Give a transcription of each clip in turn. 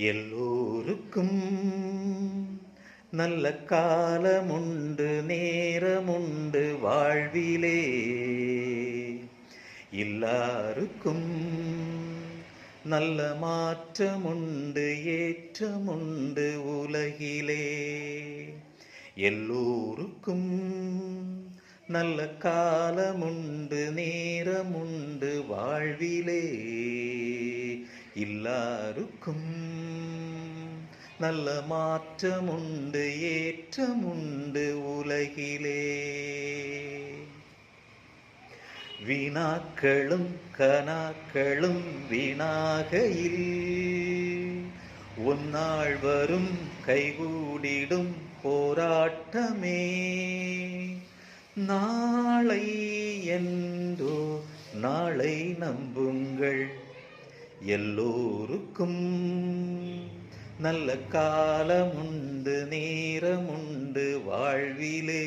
எல்லோருக்கும் நல்ல காலமுண்டு, நேரமுண்டு வாழ்விலே. எல்லாருக்கும் நல்ல மாற்றமுண்டு, ஏற்றமுண்டு உலகிலே. எல்லோருக்கும் நல்ல காலமுண்டு, நேரமுண்டு வாழ்விலே. எல்லாருக்கும் நல்ல மாற்றமுண்டு, ஏற்றமுண்டு உலகிலே. வினாக்களும் கனாக்களும் வினாகையில் ஒன்னாள் வரும், கைகூடிடும் போராட்டமே. நாளை என்றோ நாளை நம்புங்கள், எல்லோருக்கும் நல்ல காலமுண்டு, நேரமுண்டு வாழ்விலே.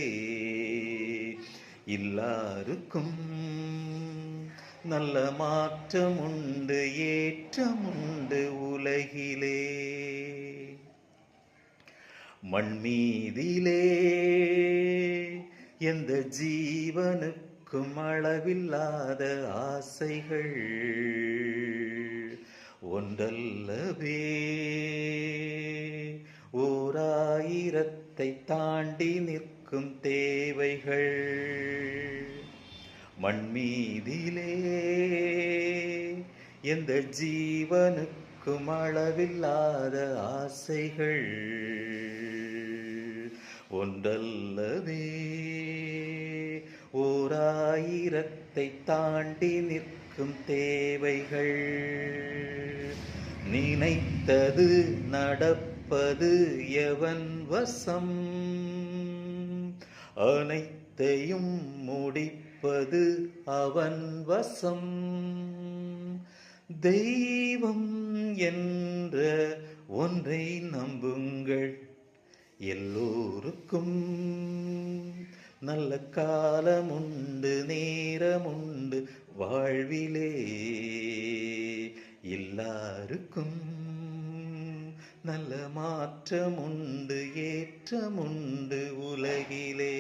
எல்லாருக்கும் நல்ல மாற்றமுண்டு, ஏற்றமுண்டு உலகிலே. மண்மீதிலே எந்த ஜீவனுக்கும் அளவில்லாத ஆசைகள் ஒன்றல்லவே, ஓராயிரத்தை தாண்டி நிற்கும் தேவைகள். மண்மீதிலே எந்த ஜீவனுக்கும் அளவில்லாத ஆசைகள் ஒன்றல்லவே, ஓராயிரத்தை தாண்டி நிற்கும் தேவைகள். நினைத்தது நடப்பது எவன் வசம், அனைத்தையும் முடிப்பது அவன் வசம். தெய்வம் என்ற ஒன்றை நம்புங்கள், எல்லோருக்கும் நல்ல காலமுண்டு, நேரமுண்டு வாழ்விலே. எல்லாருக்கும் நல்ல மாற்றமுண்டு, ஏற்றமுண்டு உலகிலே.